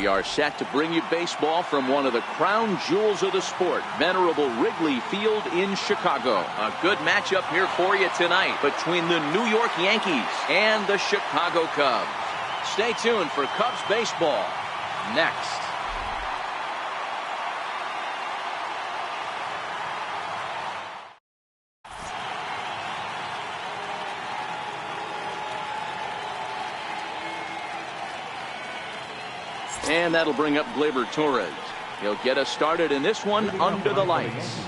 We are set to bring you baseball from one of the crown jewels of the sport, venerable Wrigley Field in Chicago. A good matchup here for you tonight between the New York Yankees and the Chicago Cubs. Stay tuned for Cubs baseball next. And that'll bring up Gleyber Torres. He'll get us started in this one under the lights.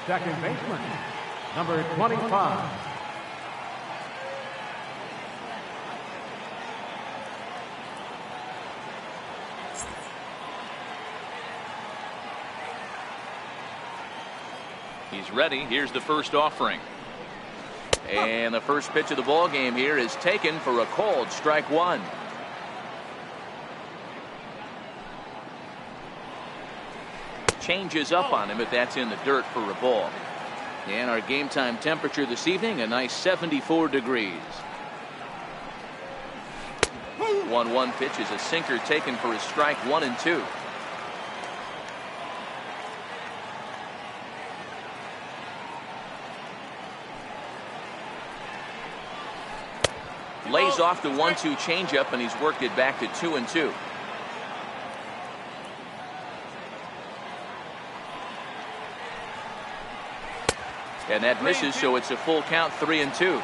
Second baseman, number 25. He's ready. Here's the first offering. And the first pitch of the ball game here is taken for a called strike one. Changes up on him if that's in the dirt for a ball. And our game time temperature this evening, a nice 74 degrees. 1-1 pitch is a sinker taken for his strike 1 and 2. Lays off the 1-2 changeup, and he's worked it back to 2 and 2. And that misses, so it's a full count, 3 and 2.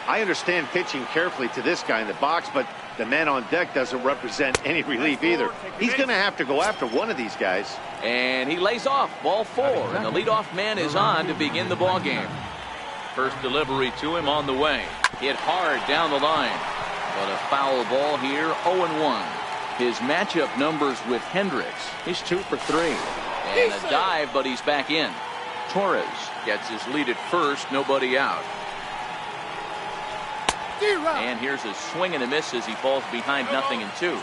I understand pitching carefully to this guy in the box, but the man on deck doesn't represent any relief either. He's going to have to go after one of these guys. And he lays off, ball 4, and the leadoff man is on to begin the ball game. First delivery to him on the way. Hit hard down the line, but a foul ball here, 0-1. His matchup numbers with Hendricks. He's 2 for 3. And a dive, but he's back in. Torres gets his lead at first, nobody out. And here's a swing and a miss as he falls behind 0-2.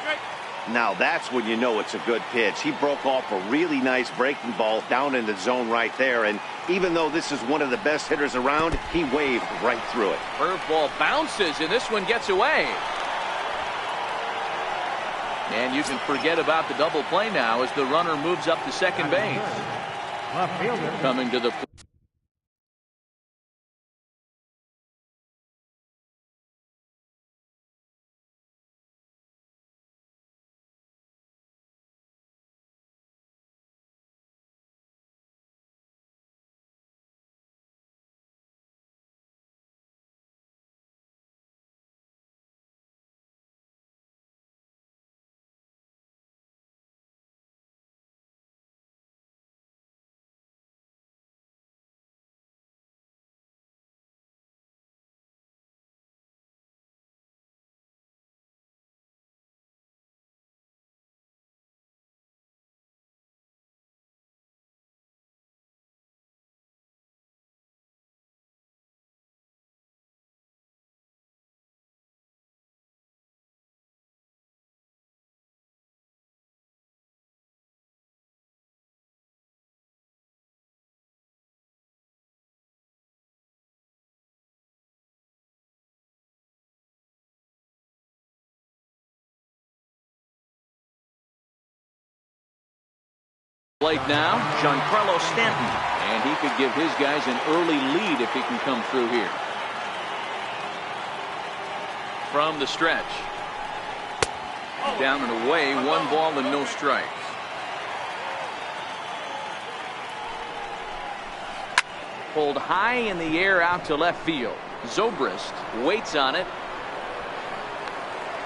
Now that's when you know it's a good pitch. He broke off a really nice breaking ball down in the zone right there, and even though this is one of the best hitters around, he waved right through it. Curveball bounces, and this one gets away. And you can forget about the double play now as the runner moves up to second base. Coming to the plate now, Giancarlo Stanton, and he could give his guys an early lead if he can come through here. From the stretch, down and away, 1 ball and no strikes. Pulled high in the air out to left field. Zobrist waits on it.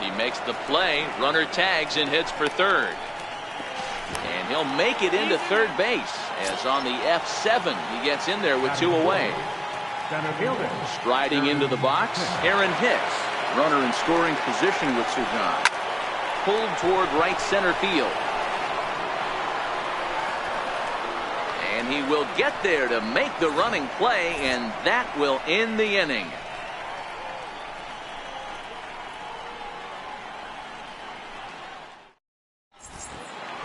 He makes the play, runner tags and hits for third. And he'll make it into third base as on the F7 he gets in there with 2 away. Striding into the box, Aaron Hicks, runner in scoring position with Sujan. Pulled toward right center field. And he will get there to make the running play, and that will end the inning.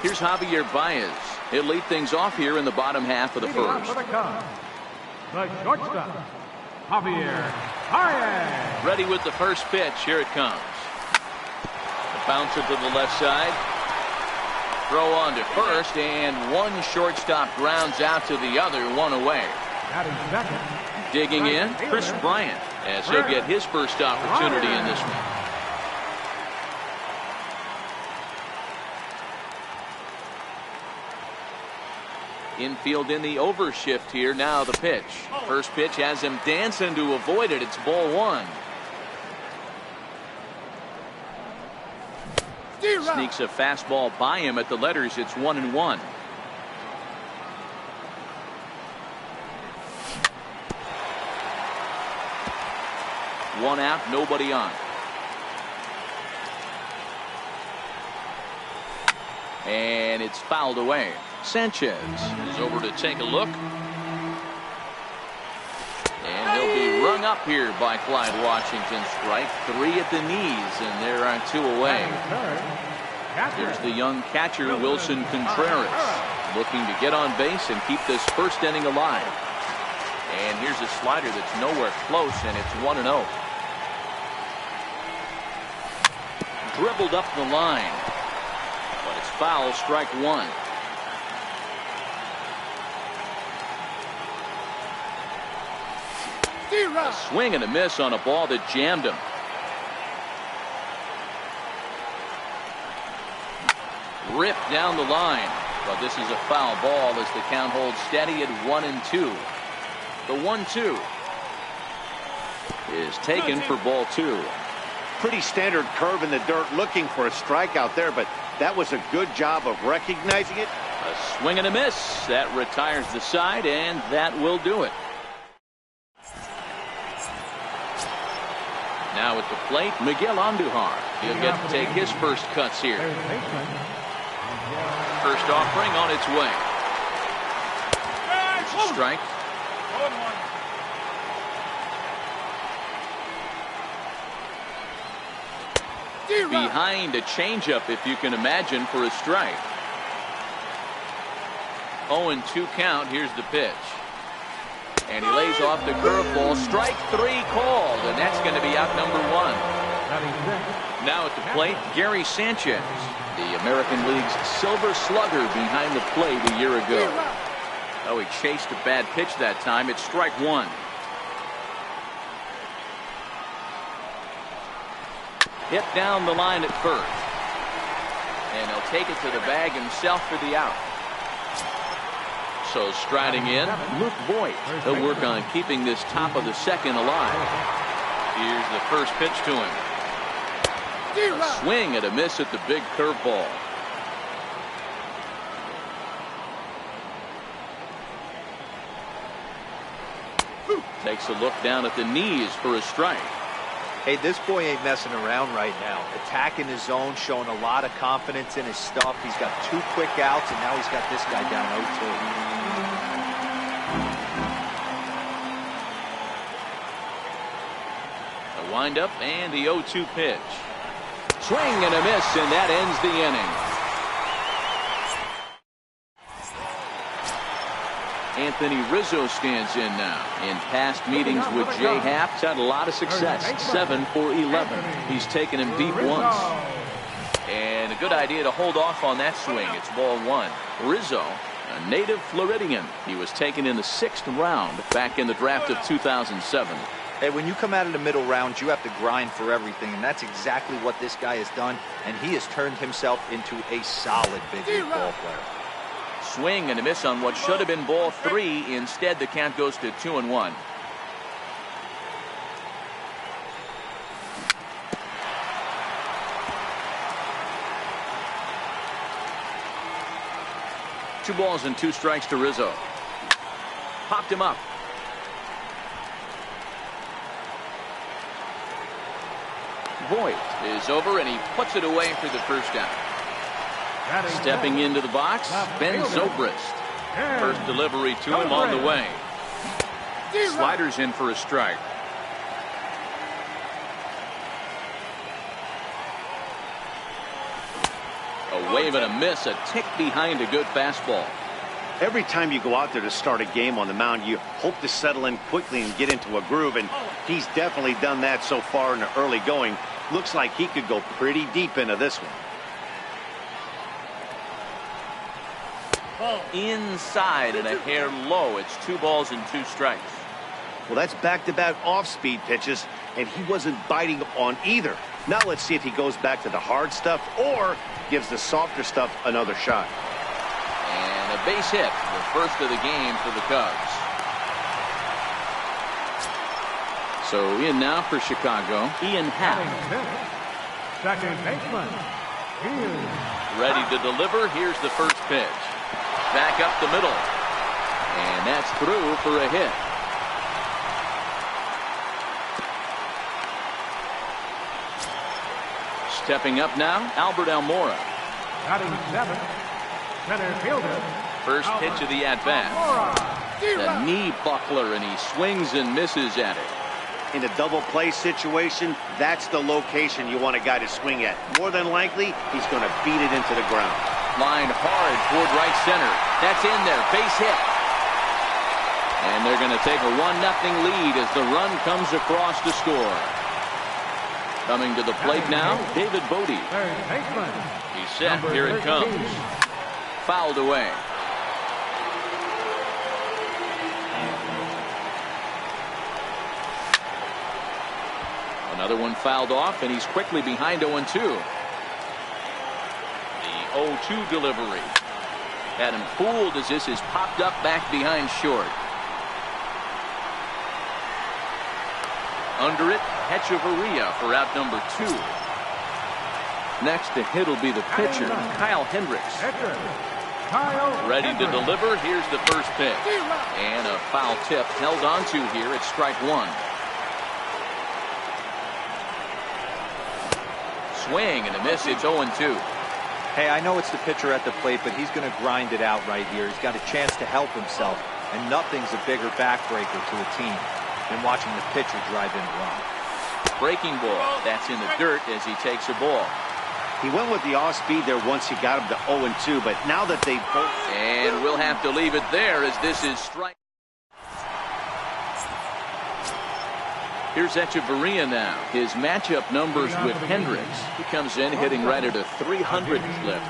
Here's Javier Baez. He'll lead things off here in the bottom half of the first. The shortstop, Javier Baez. Ready with the first pitch. Here it comes. The bouncer to the left side. Throw on to first, and one shortstop grounds out to the other, one away. Digging in, Chris Bryant, as he'll get his first opportunity in this one. Infield in the overshift here. Now the pitch. First pitch has him dancing to avoid it. It's ball one. Sneaks a fastball by him at the letters. It's 1-1. One out, nobody on. And it's fouled away. Sanchez is over to take a look. And he'll be rung up here by Clyde Washington. Strike three at the knees, and there are two away. Here's the young catcher, Wilson Contreras, looking to get on base and keep this first inning alive. And here's a slider that's nowhere close, and it's 1-0. Dribbled up the line, but it's foul, strike one. A swing and a miss on a ball that jammed him. Ripped down the line, but this is a foul ball as the count holds steady at 1-2. The 1-2 is taken for ball two. Pretty standard curve in the dirt, looking for a strikeout there, but that was a good job of recognizing it. A swing and a miss. That retires the side, and that will do it. Now at the plate, Miguel Andujar. He'll get to take his first cuts here. First offering on its way. Strike. Behind a changeup, if you can imagine, for a strike. 0-2 count. Here's the pitch. And he lays off the curveball. Strike three called, and that's going to be out number one. Now at the plate, Gary Sanchez, the American League's Silver Slugger, behind the plate a year ago. Oh, he chased a bad pitch that time. It's strike one. Hit down the line at first. And he'll take it to the bag himself for the out. So striding in, Luke Voigt. He'll work on keeping this top of the second alive. Here's the first pitch to him. A swing and a miss at the big curveball. Takes a look down at the knees for a strike. Hey, this boy ain't messing around right now. Attacking his zone, showing a lot of confidence in his stuff. He's got two quick outs, and now he's got this guy down 0-2. A windup and the 0-2 pitch. Swing and a miss, and that ends the inning. Anthony Rizzo stands in now. In past meetings with Jay Happ, he's had a lot of success. 7 for 11. He's taken him deep once. And a good idea to hold off on that swing. It's ball one. Rizzo, a native Floridian. He was taken in the 6th round back in the draft of 2007. Hey, when you come out of the middle rounds, you have to grind for everything, and that's exactly what this guy has done, and he has turned himself into a solid big league ball player. Swing and a miss on what should have been ball three. Instead, the count goes to 2-1. Two balls and two strikes to Rizzo. Popped him up. Voigt is over, and he puts it away for the first down. Stepping into the box, Ben Zobrist. First delivery to him on the way. Sliders in for a strike. A wave and a miss, a tick behind a good fastball. Every time you go out there to start a game on the mound, you hope to settle in quickly and get into a groove, and he's definitely done that so far in the early going. Looks like he could go pretty deep into this one. Inside and a hair low. It's 2 balls and 2 strikes. Well, that's back-to-back off-speed pitches, and he wasn't biting on either. Now let's see if he goes back to the hard stuff or gives the softer stuff another shot. And a base hit, the first of the game for the Cubs. So in now for Chicago, Ian Happ. Second baseman, Ian. Ready to deliver. Here's the first pitch. Back up the middle. And that's through for a hit. Stepping up now, Albert Almora. Batting 7th, center fielder. First pitch of the at-bat. The knee buckler, and he swings and misses at it. In a double play situation, that's the location you want a guy to swing at. More than likely, he's going to beat it into the ground. Lined hard toward right center. That's in there. Base hit. And they're going to take a 1-0 lead as the run comes across to score. Coming to the plate now, David Bodie. Third baseman. He's set. Here it comes. Fouled away. Another one fouled off, and he's quickly behind 0-2. The 0-2 delivery. Had him fooled as this is popped up back behind short. Under it, Hechavarria for out number 2. Next to hit will be the pitcher, Kyle Hendricks. Ready to deliver. Here's the first pitch. And a foul tip held onto here at strike 1. Swing and a miss. It's 0-2. Hey, I know it's the pitcher at the plate, but he's going to grind it out right here. He's got a chance to help himself, and nothing's a bigger backbreaker to a team than watching the pitcher drive in a run. Breaking ball. That's in the dirt as he takes a ball. He went with the off-speed there once he got him to 0-2, but now that they both... And we'll have to leave it there as this is strike. Here's Hechavarria now. His matchup numbers with Hendricks. He comes in hitting right at a 300 clip.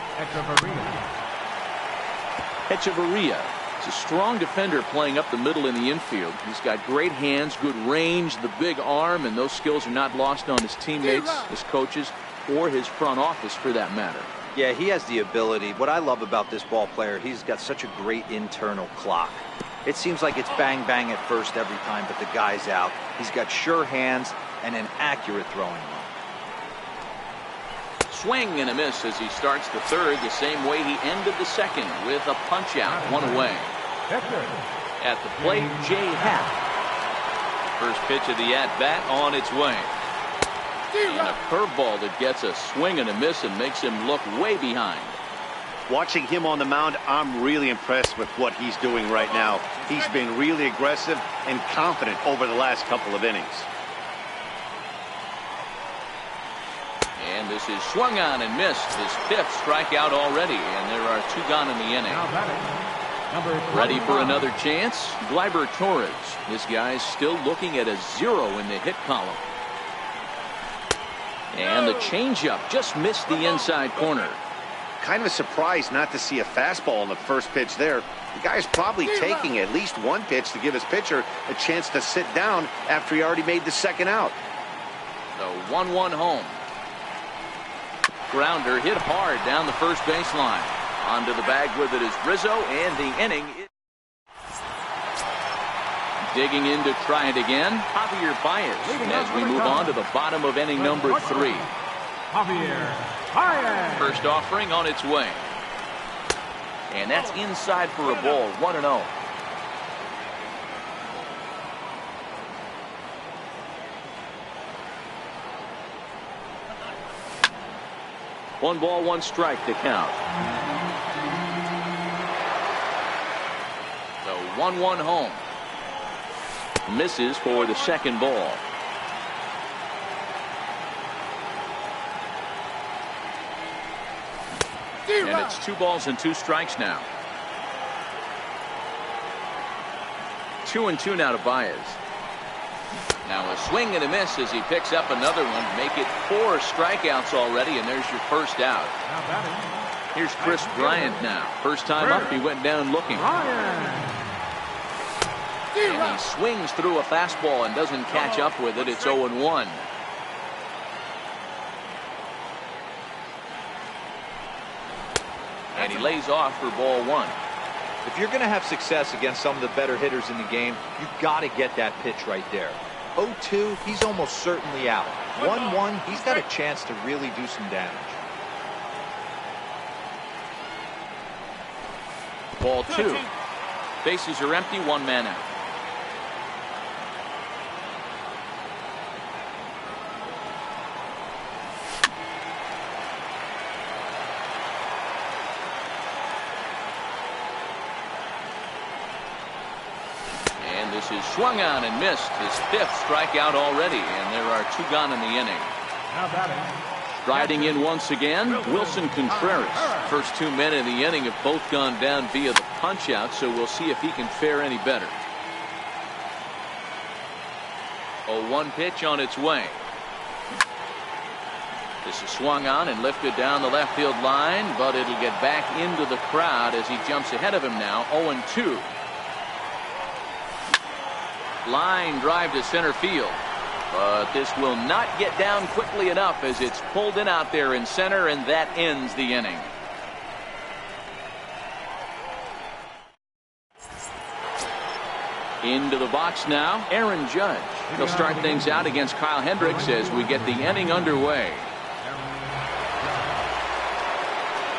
Hechavarria is a strong defender playing up the middle in the infield. He's got great hands, good range, the big arm, and those skills are not lost on his teammates, his coaches, or his front office for that matter. Yeah, he has the ability. What I love about this ball player, he's got such a great internal clock. It seems like it's bang bang at first every time, but the guy's out. He's got sure hands and an accurate throwing arm. Swing and a miss as he starts the third the same way he ended the second with a punch out, 1 away. At the plate, Jay Happ. First pitch of the at-bat on its way. And a curveball that gets a swing and a miss and makes him look way behind. Watching him on the mound, I'm really impressed with what he's doing right now. He's been really aggressive and confident over the last couple of innings. And this is swung on and missed. His 5th strikeout already, and there are 2 gone in the inning. Ready for another chance? Gleyber Torres. This guy's still looking at a 0 in the hit column. And the changeup just missed the inside corner. Kind of a surprise not to see a fastball on the first pitch there. The guy's probably taking at least 1 pitch to give his pitcher a chance to sit down after he already made the second out. The 1-1 home. Grounder hit hard down the first baseline. Onto the bag with it is Rizzo, and the inning is... Digging in to try it again, Javier Baez. And as we move on to the bottom of inning number 3. Javier Baez. First offering on its way. And that's inside for a ball, 1-0. One ball, 1 strike to count. The 1-1 home. Misses for the second ball. And it's 2 balls and 2 strikes now. 2-2 now to Baez. Now a swing and a miss as he picks up another one. Make it 4 strikeouts already, and there's your first out. Here's Chris Bryant now. First time up, he went down looking. And he swings through a fastball and doesn't catch up with it. It's 0-1. And he lays off for ball 1. If you're going to have success against some of the better hitters in the game, you've got to get that pitch right there. 0-2, he's almost certainly out. 1-1, he's got a chance to really do some damage. Ball 2. Bases are empty, 1 man out. And this is swung on and missed. His 5th strikeout already, and there are 2 gone in the inning. Now batting. Striding in once again, Wilson Contreras. First 2 men in the inning have both gone down via the punch out, so we'll see if he can fare any better. 0-1 pitch on its way. This is swung on and lifted down the left field line, but it'll get back into the crowd as he jumps ahead of him now. 0-2. Line drive to center field. But this will not get down quickly enough as it's pulled in out there in center, and that ends the inning. Into the box now, Aaron Judge. He'll start things out against Kyle Hendricks as we get the inning underway.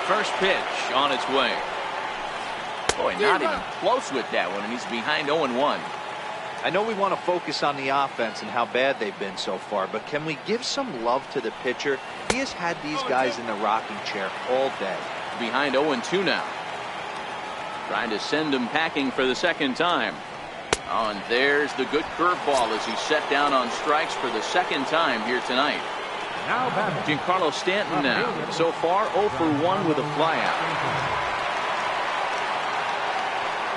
First pitch on its way. Boy, not even close with that one, and he's behind 0-1. I know we want to focus on the offense and how bad they've been so far, but can we give some love to the pitcher? He has had these guys in the rocking chair all day. Behind 0-2 now. Trying to send him packing for the second time. Oh, and there's the good curveball as he's set down on strikes for the second time here tonight. Now batting. Giancarlo Stanton now. So far 0 for 1 with a flyout.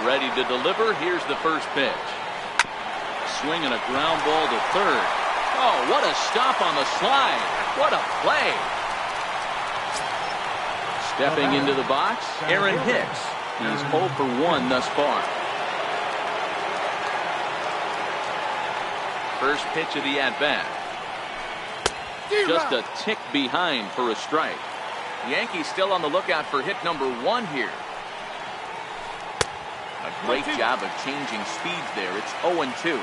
Ready to deliver. Here's the first pitch. Swing and a ground ball to third. Oh, what a stop on the slide. What a play. Stepping into the box, Aaron Hicks. He's 0 for 1 thus far. First pitch of the at-bat. Just a tick behind for a strike. Yankees still on the lookout for hit number 1 here. A great job of changing speeds there. It's 0-2.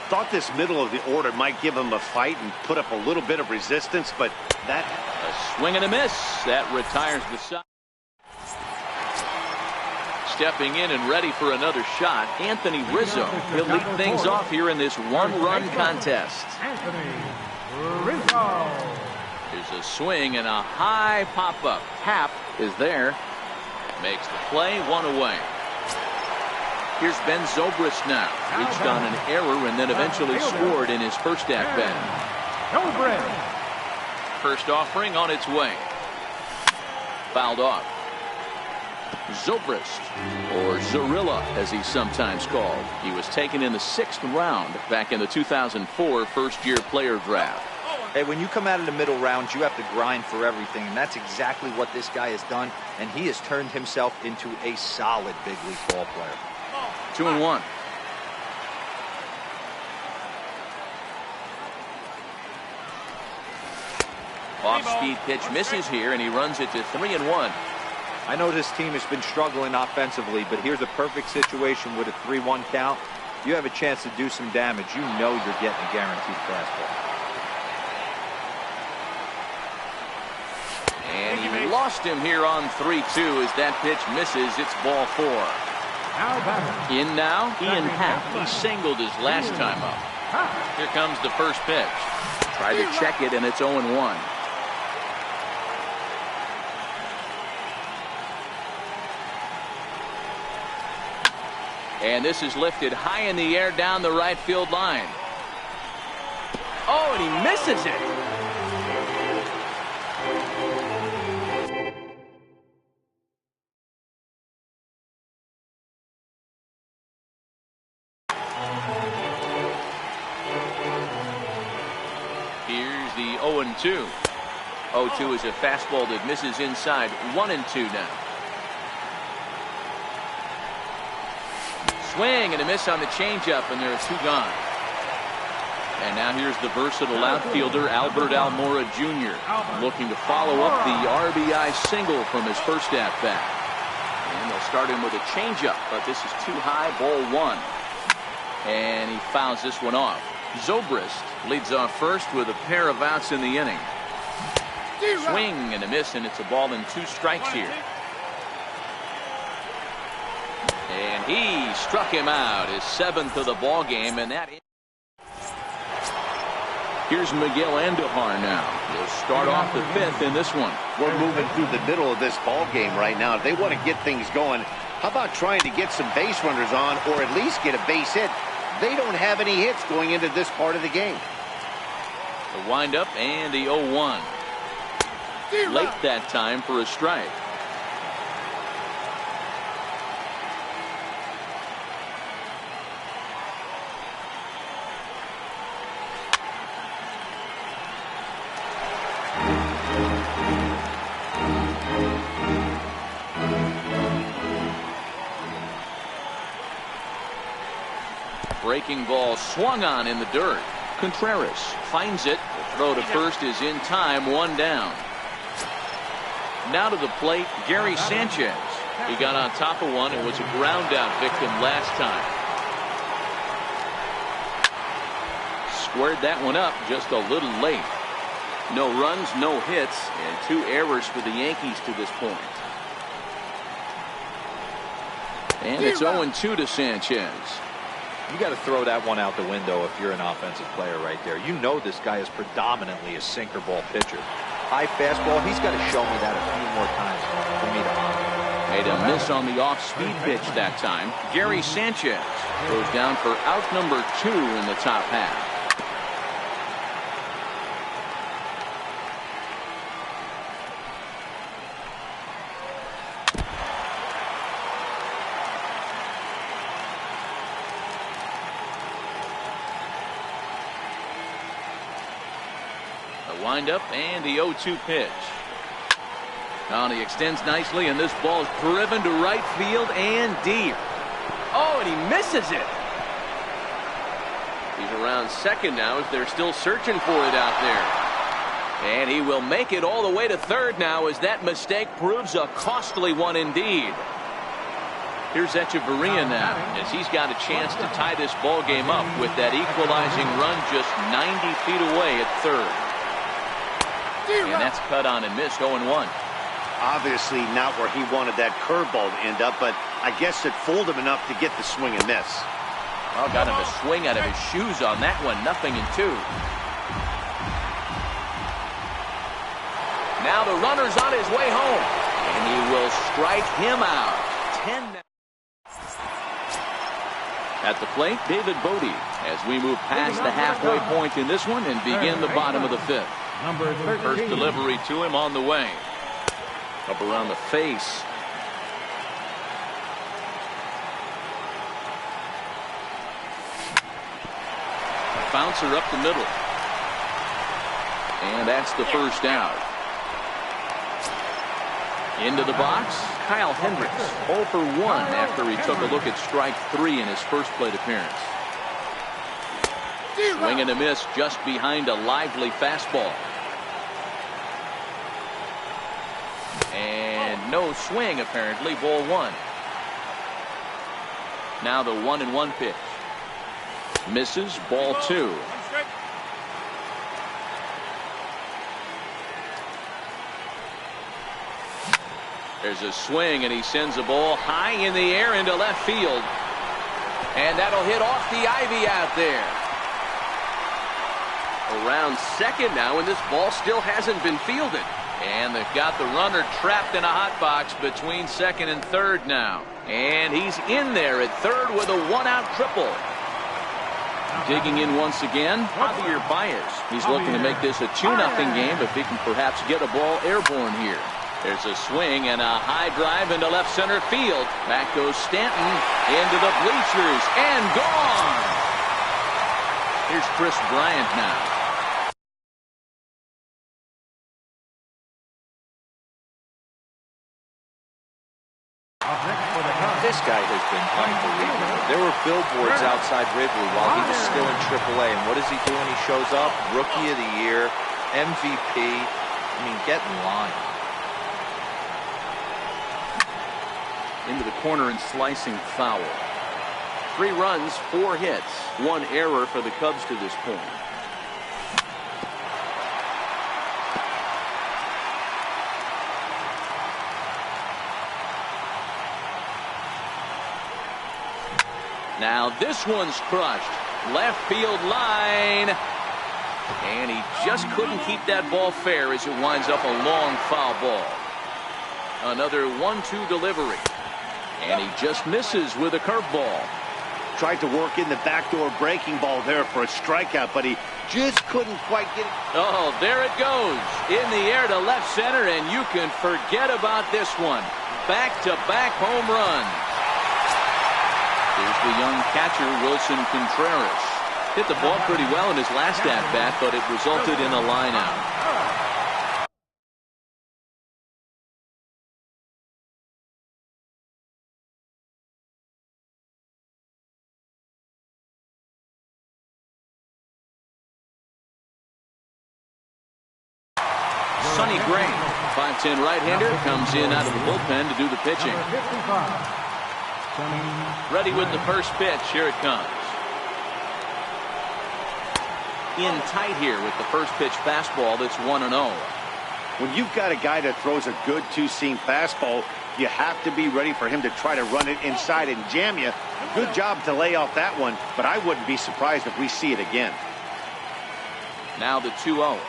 Thought this middle of the order might give him a fight and put up a little bit of resistance, but that... A swing and a miss. That retires the side. Stepping in and ready for another shot, Anthony Rizzo. He'll lead things off here in this 1-run contest. Anthony Rizzo. There's a swing and a high pop-up. Happ is there. Makes the play, 1 away. Here's Ben Zobrist now. Reached on an error and then eventually scored in his first at-bat. First offering on its way. Fouled off. Zobrist, or Zorilla as he's sometimes called. He was taken in the 6th round back in the 2004 first-year player draft. Hey, when you come out of the middle rounds, you have to grind for everything, and that's exactly what this guy has done, and he has turned himself into a solid big league ball player. 2-1. Off-speed pitch misses here, and he runs it to 3-1. I know this team has been struggling offensively, but here's a perfect situation with a 3-1 count. You have a chance to do some damage. You know you're getting a guaranteed fastball. And he lost him here on 3-2 as that pitch misses. It's ball 4. In now, Ian Happ. He singled his last time up. Here comes the first pitch. Try to check it, and it's 0-1. And this is lifted high in the air down the right field line. Oh, and he misses it. Here's the 0-2. 0-2 is a fastball that misses inside. 1-2 now. Swing and a miss on the changeup, and there are 2 gone. And now here's the versatile outfielder Albert Almora Jr. looking to follow up the RBI single from his first at-bat. And they'll start him with a changeup, but this is too high. Ball 1. And he fouls this one off. Zobrist leads off first with a pair of outs in the inning. Swing and a miss, and it's a ball and 2 strikes here. And he struck him out, his 7th of the ball game, and that. Here's Miguel Andujar now. He'll start off the 5th in this one. We're moving through the middle of this ball game right now. If they want to get things going, how about trying to get some base runners on, or at least get a base hit? They don't have any hits going into this part of the game. The windup and the 0-1. Late that time for a strike. Breaking ball swung on in the dirt. Contreras finds it. The throw to first is in time. 1 down. Now to the plate, Gary Sanchez. He got on top of one and was a ground out victim last time. Squared that one up just a little late. No runs, no hits, and 2 errors for the Yankees to this point. And it's 0-2 to Sanchez. You got to throw that one out the window if you're an offensive player right there. You know this guy is predominantly a sinker ball pitcher. High fastball, he's got to show me that a few more times for me to honor. Made a miss on the off-speed pitch that time. Gary Sanchez goes down for out number 2 in the top half. Windup and the 0-2 pitch. Now he extends nicely, and this ball is driven to right field and deep. Oh, and he misses it. He's around second now as they're still searching for it out there. And he will make it all the way to third now as that mistake proves a costly one indeed. Here's Echeverria now as he's got a chance to tie this ball game up with that equalizing run just 90 feet away at third. And that's cut on and missed. 0-1. Obviously not where he wanted that curveball to end up, but I guess it fooled him enough to get the swing and miss. Oh, got him a swing out of his shoes on that one. 0-2. Now the runner's on his way home, and he will strike him out. 10. At the plate, David Bodie, as we move past the halfway point in this one and begin the bottom of the 5th. Number 13. First delivery to him on the way. Up around the face. Bouncer up the middle. And that's the first out. Into the box, Kyle Hendricks, 0 for 1 after he took a look at strike 3 in his first plate appearance. Swing and a miss just behind a lively fastball. And no swing apparently. Ball 1. Now the 1-1 pitch. Misses. Ball 2. There's a swing, and he sends a ball high in the air into left field. And that'll hit off the ivy out there. Around second now, and this ball still hasn't been fielded. And they've got the runner trapped in a hot box between second and third now. And he's in there at third with a 1-out triple. Digging in once again, Javier Baez. He's looking to make this a 2-0 game if he can perhaps get a ball airborne here. There's a swing and a high drive into left center field. Back goes Stanton into the bleachers and gone. Here's Chris Bryant now. billboards outside Wrigley while he was still in AAA. And what does he do when he shows up? Rookie of the Year, MVP. I mean, get in line. Into the corner and slicing foul. 3 runs, 4 hits, 1 error for the Cubs to this point. Now this one's crushed. Left field line. And he just couldn't keep that ball fair as it winds up a long foul ball. Another 1-2 delivery. And he just misses with a curveball. Tried to work in the backdoor breaking ball there for a strikeout, but he just couldn't quite get it. Oh, there it goes. In the air to left center, and you can forget about this one. Back-to-back home runs. Here's the young catcher, Wilson Contreras. Hit the ball pretty well in his last at-bat, but it resulted in a line-out. Sonny Gray, 5'10" right-hander, comes in out of the bullpen to do the pitching. Ready with the first pitch. Here it comes. In tight here with the first pitch fastball that's 1-0. When you've got a guy that throws a good two-seam fastball, you have to be ready for him to try to run it inside and jam you. Good job to lay off that one, but I wouldn't be surprised if we see it again. Now the 2-0.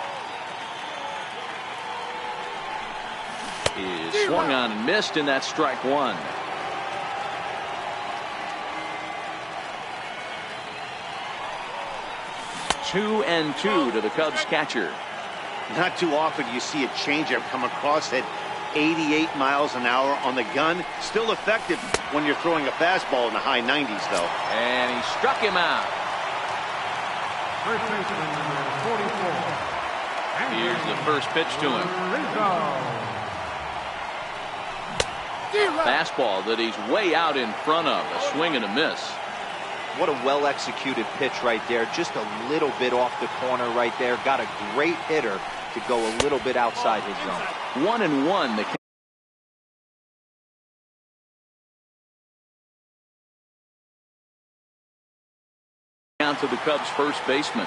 Is swung on and missed, and that's strike 1. Two and 2 to the Cubs catcher. Not too often you see a changeup come across at 88 miles an hour on the gun. Still effective when you're throwing a fastball in the high 90s, though. And he struck him out. First baseman number 44. Here's the first pitch to him. Fastball that he's way out in front of. A swing and a miss. What a well-executed pitch right there. Just a little bit off the corner right there. Got a great hitter to go a little bit outside his zone. 1-1. The count to the Cubs first baseman.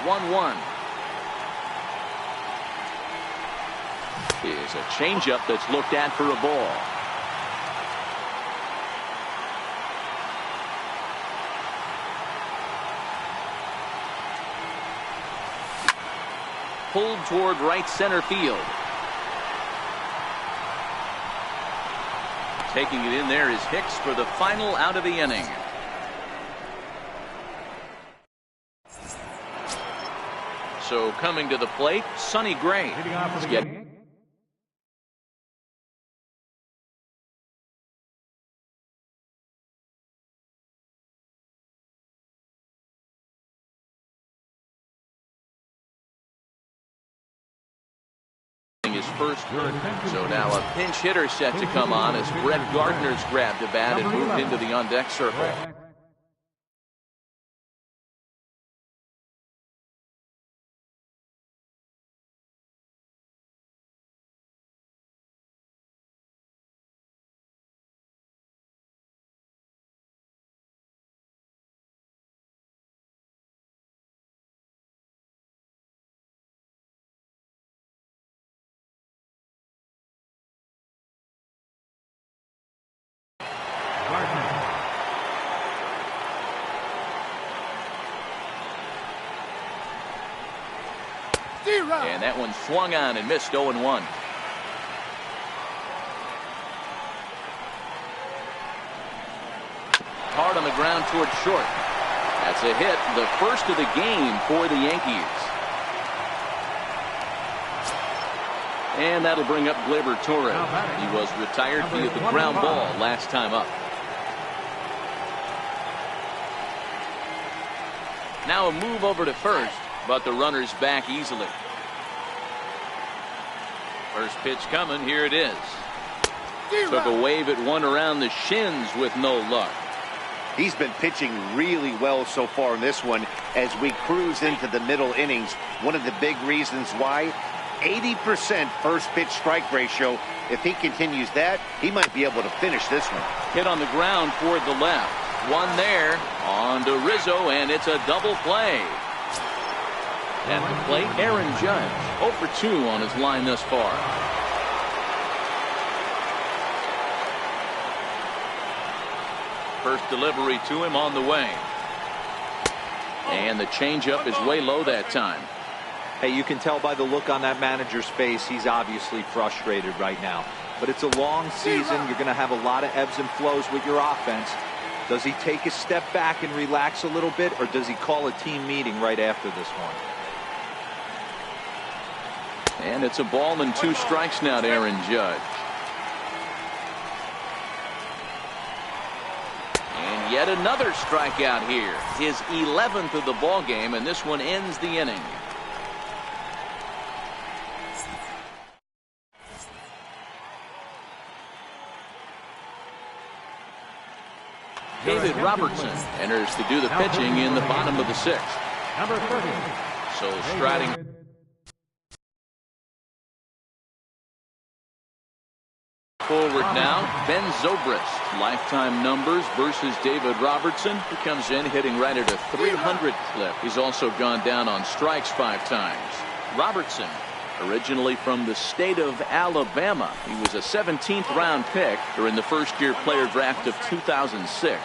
1-1. Is a changeup that's looked at for a ball. Pulled toward right center field. Taking it in there is Hicks for the final out of the inning. So coming to the plate, Sonny Gray. First. So now a pinch hitter set to come on as Brett Gardner's grabbed the bat and moved into the on-deck circle. And that one swung on and missed. 0-1. Hard on the ground toward short. That's a hit, the first of the game for the Yankees. And that'll bring up Gleyber Torres. He was retired via the ground ball last time up. Now a move over to first, but the runner's back easily. First pitch coming. Here it is. Took a wave at one around the shins with no luck. He's been pitching really well so far in this one as we cruise into the middle innings. One of the big reasons why, 80% first pitch strike ratio. If he continues that, he might be able to finish this one. Hit on the ground toward the left. One there on to Rizzo, and it's a double play. At the plate, Aaron Judge, 0 for 2 on his line thus far. First delivery to him on the way. And the changeup is way low that time. Hey, you can tell by the look on that manager's face, he's obviously frustrated right now. But it's a long season. You're going to have a lot of ebbs and flows with your offense. Does he take a step back and relax a little bit, or does he call a team meeting right after this one? And it's a ball and 2 strikes now to Aaron Judge. And yet another strikeout here. His 11th of the ball game, and this one ends the inning. David Robertson enters to do the pitching in the bottom of the 6th. Number 30. So striding forward now, Ben Zobrist. Lifetime numbers versus David Robertson, who comes in hitting right at a 300 clip. He's also gone down on strikes 5 times. Robertson, originally from the state of Alabama. He was a 17th round pick during the first-year player draft of 2006.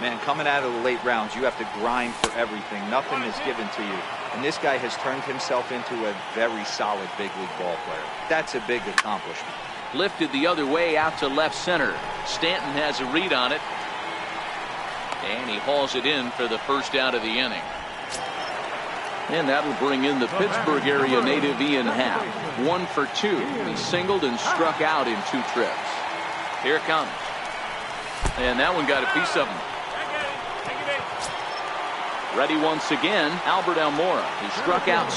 Man, coming out of the late rounds, you have to grind for everything. Nothing is given to you. And this guy has turned himself into a very solid big league ball player. That's a big accomplishment. Lifted the other way out to left center. Stanton has a read on it. And he hauls it in for the first out of the inning. And that'll bring in the Pittsburgh area native Ian Happ. 1 for 2. He singled and struck out in 2 trips. Here it comes. And that one got a piece of him. Ready once again, Albert Almora. He struck out.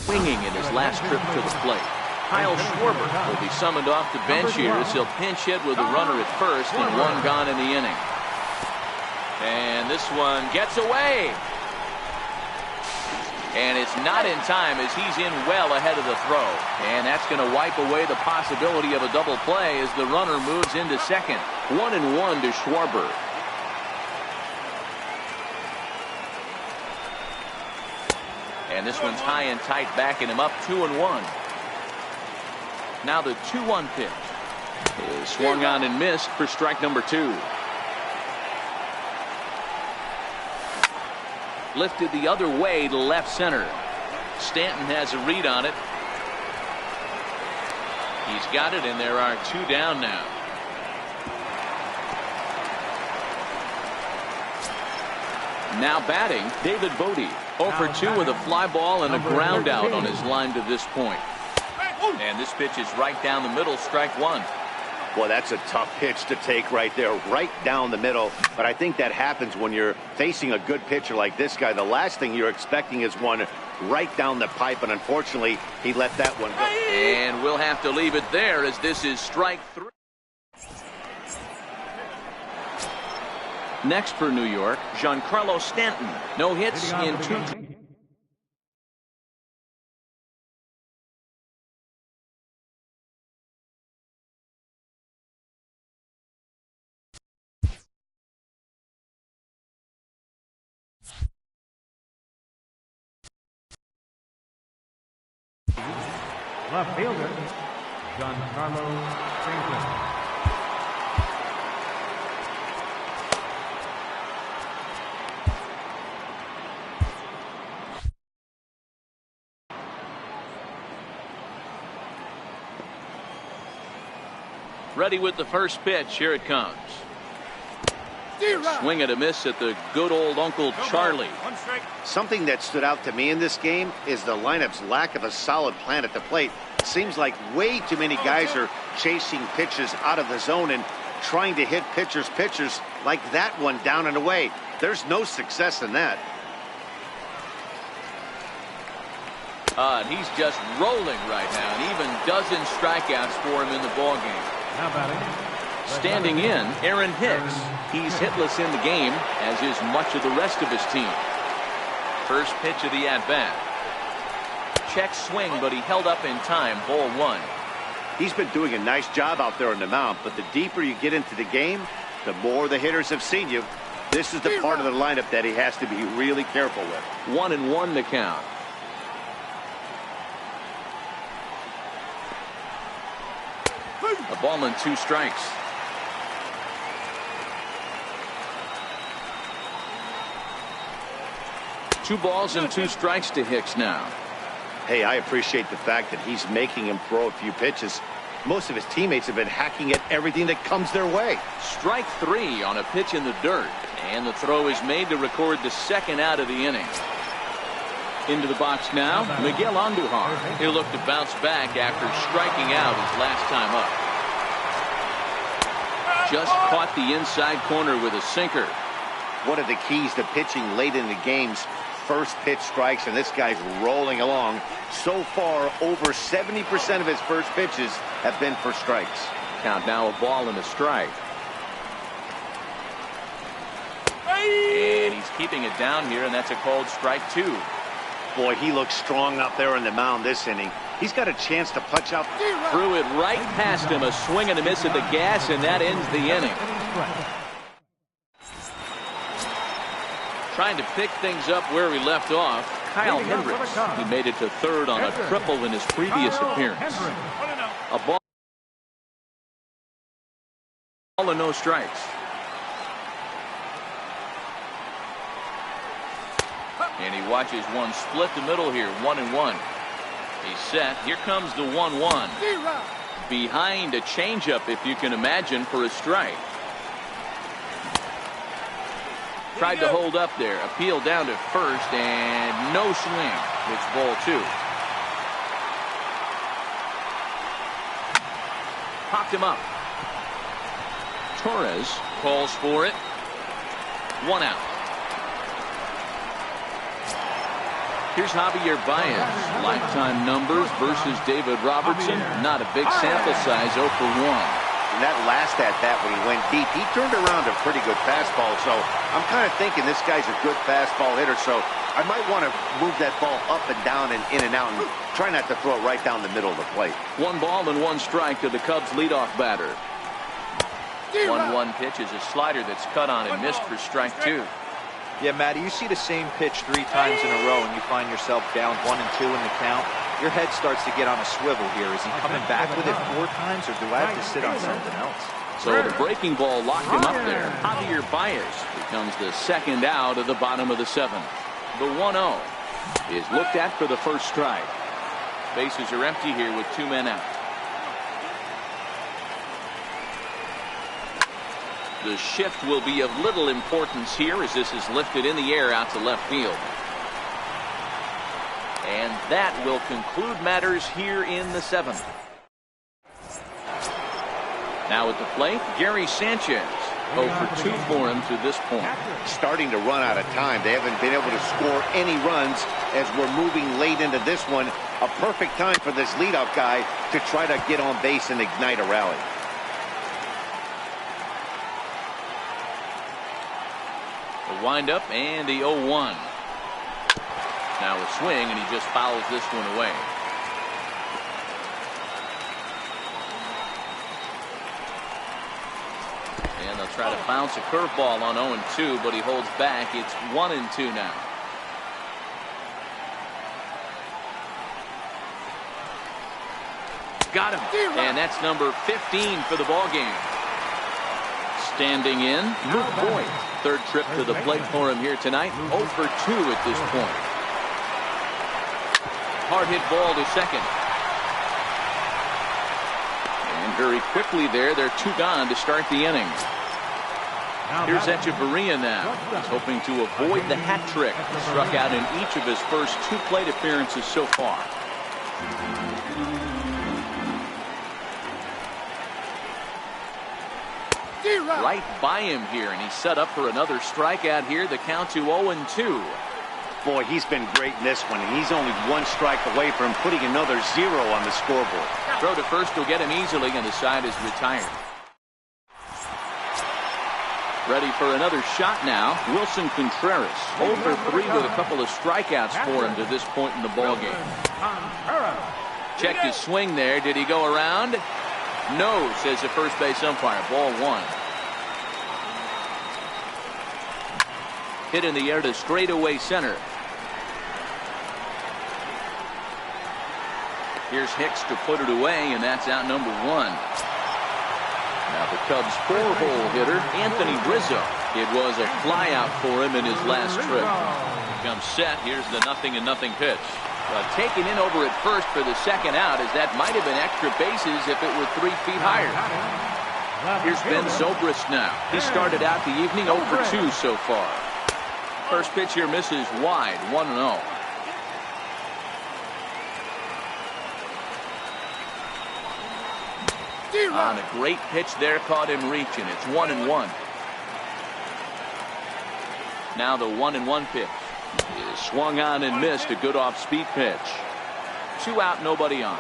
Swinging in his last trip to the plate. Kyle Schwarber will be summoned off the bench here as he'll pinch hit with a runner at first and 1 gone in the inning. And this one gets away. And it's not in time as he's in well ahead of the throw. And that's going to wipe away the possibility of a double play as the runner moves into second. 1-1 to Schwarber. And this one's high and tight, backing him up. 2-1. Now the 2-1 pitch is swung on and missed for strike number 2. Lifted the other way to left center. Stanton has a read on it. He's got it, and there are 2 down now. Now batting, David Bodie. 0 for 2 with a fly ball and a ground out on his line to this point. And this pitch is right down the middle, strike 1. Well, that's a tough pitch to take right there, right down the middle. But I think that happens when you're facing a good pitcher like this guy. The last thing you're expecting is one right down the pipe, and unfortunately, he let that one go. And we'll have to leave it there as this is strike 3. Next for New York, Giancarlo Stanton. No hits in 2. Left fielder, Giancarlo Stanton. Ready with the first pitch. Here it comes. Swing and a miss at the good old Uncle Charlie. Something that stood out to me in this game is the lineup's lack of a solid plan at the plate. Seems like way too many guys are chasing pitches out of the zone and trying to hit pitchers like that one down and away. There's no success in that. And he's just rolling right now, and even dozen strikeouts for him in the ballgame. Now batting. Standing in, Aaron Hicks. He's hitless in the game, as is much of the rest of his team. First pitch of the at-bat. Check swing, but he held up in time. Ball 1. He's been doing a nice job out there on the mound, but the deeper you get into the game, the more the hitters have seen you. This is the part of the lineup that he has to be really careful with. 1-1 the count. A ball and 2 strikes. Two balls and 2 strikes to Hicks now. Hey, I appreciate the fact that he's making him throw a few pitches. Most of his teammates have been hacking at everything that comes their way. Strike 3 on a pitch in the dirt. And the throw is made to record the second out of the inning. Into the box now, Miguel Andujar. He'll look to bounce back after striking out his last time up. Just caught the inside corner with a sinker. One of the keys to pitching late in the game's first pitch strikes, and this guy's rolling along. So far, over 70% of his first pitches have been for strikes. Count now, a ball and a strike. And he's keeping it down here, and that's a called strike 2. Boy, he looks strong out there on the mound this inning. He's got a chance to punch out. Threw it right past him. A swing and a miss at the gas, and that ends the inning. Trying to pick things up where we left off, Kyle Hendricks. He made it to third on a triple in his previous appearance. A ball and no strikes. And he watches one split the middle here, 1-1. He's set. Here comes the 1-1. Behind a changeup, if you can imagine, for a strike. Tried to hold up there. Appeal down to first, and no swing. It's ball 2. Popped him up. Torres calls for it. 1 out. Here's Javier Baez. Lifetime numbers versus David Robertson. Not a big sample size, 0 for 1. And that last at-bat when he went deep, he turned around a pretty good fastball. So I'm kind of thinking this guy's a good fastball hitter. So I might want to move that ball up and down and in and out and try not to throw it right down the middle of the plate. 1 ball and 1 strike to the Cubs leadoff batter. 1-1 pitch is a slider that's cut on and missed for strike 2. Yeah, Matty, you see the same pitch 3 times in a row and you find yourself down 1 and 2 in the count. Your head starts to get on a swivel here. Is he coming back with it 4 times, or do I have to sit on something else? So the breaking ball locked him up there. Javier Baez becomes the second out of the bottom of the 7th. The 1-0 is looked at for the first strike. Bases are empty here with 2 men out. The shift will be of little importance here as this is lifted in the air out to left field. And that will conclude matters here in the 7th. Now at the plate, Gary Sanchez. 0 for 2 for him to this point. Starting to run out of time. They haven't been able to score any runs as we're moving late into this one. A perfect time for this leadoff guy to try to get on base and ignite a rally. The windup and the 0-1. Now a swing, and he just fouls this one away. And they'll try to bounce a curveball on 0-2, but he holds back. It's 1-2 now. Got him. And that's number 15 for the ball game. Standing in, Luke Boyd. Third trip to the plate for him here tonight. 0 for 2 at this point. Hard hit ball to second. And very quickly there. They're 2 gone to start the inning. Here's Echeverria now. He's hoping to avoid the hat trick. He struck out in each of his first 2 plate appearances so far. Right by him here, and he's set up for another strikeout here. The count to 0-2. Boy, he's been great in this one, and he's only 1 strike away from putting another 0 on the scoreboard. Throw to first will get him easily, and the side is retired. Ready for another shot now. Wilson Contreras, 0 for 3 with a couple of strikeouts for him to this point in the ballgame. Checked his swing there. Did he go around? No, says the first base umpire. Ball 1. Hit in the air to straightaway center. Here's Hicks to put it away, and that's out number 1. Now the Cubs' 4-hole hitter, Anthony Rizzo. It was a flyout for him in his last trip. Comes set. Here's the 0-0 pitch. Taken in over at first for the second out, as that might have been extra bases if it were 3 feet higher. Here's Ben Zobrist now. He started out the evening 0 for 2 so far. First pitch here misses wide, 1-0. On a great pitch there, caught him reaching. It's 1-1. Now the 1-1 pitch is swung on and missed. A good off-speed pitch. 2 out, nobody on.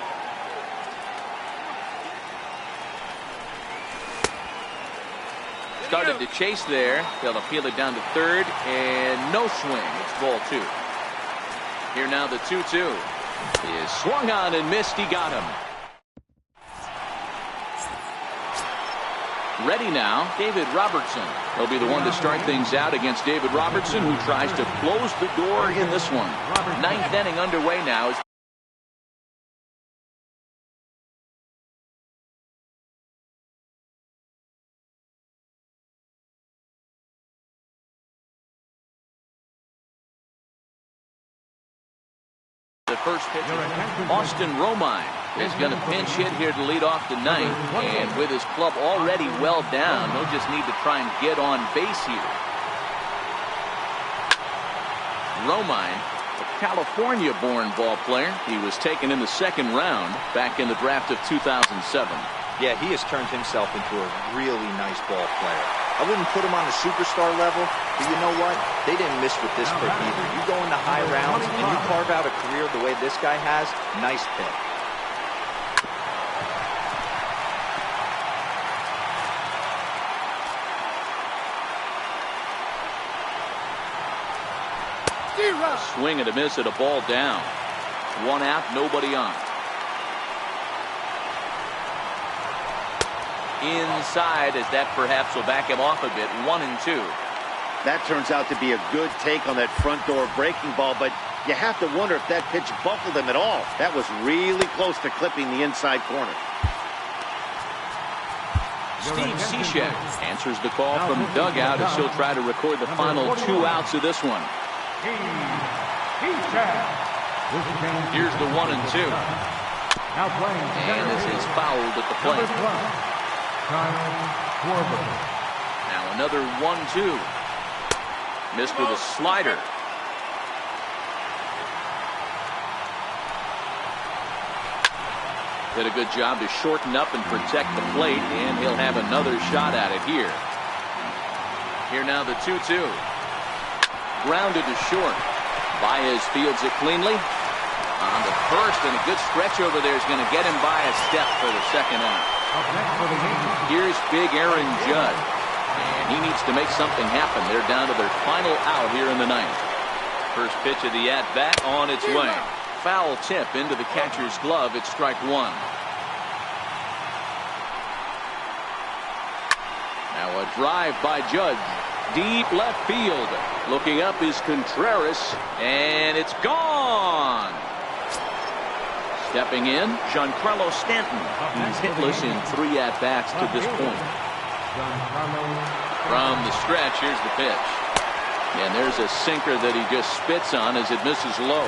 Started to chase there. They'll appeal it down to third, and no swing. It's ball 2. Here now the 2-2 is swung on and missed. He got him. Ready now, David Robertson. He'll be the one to start things out against David Robertson, who tries to close the door in this one. 9th inning underway now. The first pitch, Austin Romine is going to pinch hit here to lead off the 9th, and with his club already well down, he'll just need to try and get on base here. Romine, a California-born ball player. He was taken in the 2nd round back in the draft of 2007. Yeah, he has turned himself into a really nice ball player. I wouldn't put him on a superstar level, but you know what? They didn't miss with this pick either. You go into high rounds and you carve out a career the way this guy has, nice pick. A swing and a miss at a ball down. 1 out, nobody on. Inside, as that perhaps will back him off a bit. 1-2. That turns out to be a good take on that front door breaking ball, but you have to wonder if that pitch buckled him at all. That was really close to clipping the inside corner. Steve Cishek answers the call from dugout as he'll try to record the final 2 outs of this one. Here's the 1-2. And this is fouled at the plate. Now another 1-2. Missed with a slider. Did a good job to shorten up and protect the plate, and he'll have another shot at it here. Here now the 2-2. Grounded to short. Baez fields it cleanly. On the first, and a good stretch over there is going to get him by a step for the second out. Here's big Aaron Judd, and he needs to make something happen. They're down to their final out here in the 9th. First pitch of the at-bat on its way. Foul tip into the catcher's glove. It's strike 1. Now a drive by Judge. Deep left field. Looking up is Contreras, and it's gone. Stepping in, Giancarlo Stanton. He's hitless in 3 at-bats to this point. From the stretch, here's the pitch. And there's a sinker that he just spits on as it misses low.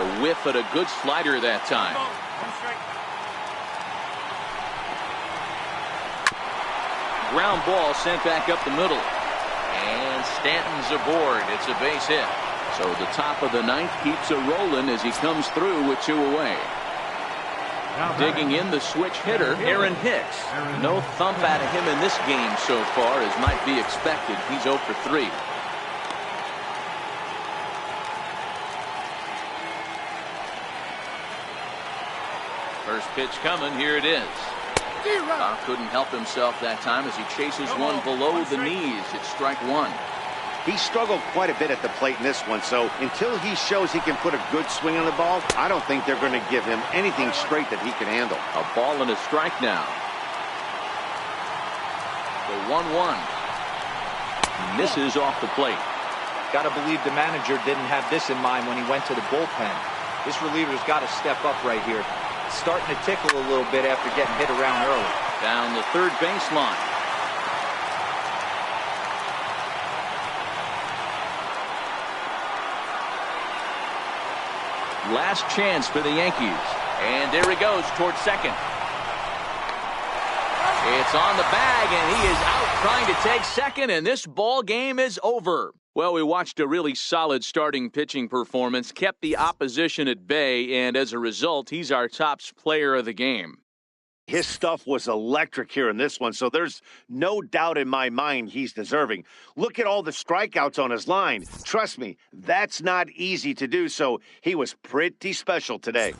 A whiff at a good slider that time. Ground ball sent back up the middle. And Stanton's aboard. It's a base hit. So the top of the ninth keeps it rolling as he comes through with 2 away. Digging in the switch hitter, Aaron Hicks. No thump out of him in this game so far, as might be expected. He's 0 for 3. First pitch coming. Here it is. Bob couldn't help himself that time as he chases one below the knees. It's strike 1. He struggled quite a bit at the plate in this one, so until he shows he can put a good swing on the ball, I don't think they're going to give him anything straight that he can handle. A ball and a strike now. The 1-1. Misses off the plate. Got to believe the manager didn't have this in mind when he went to the bullpen. This reliever's got to step up right here. It's starting to tickle a little bit after getting hit around early. Down the third baseline. Last chance for the Yankees. And there he goes towards second. It's on the bag, and he is out trying to take second, and this ball game is over. Well, we watched a really solid starting pitching performance, kept the opposition at bay, and as a result, he's our top player of the game. His stuff was electric here in this one, so there's no doubt in my mind he's deserving. Look at all the strikeouts on his line. Trust me, that's not easy to do, so he was pretty special today.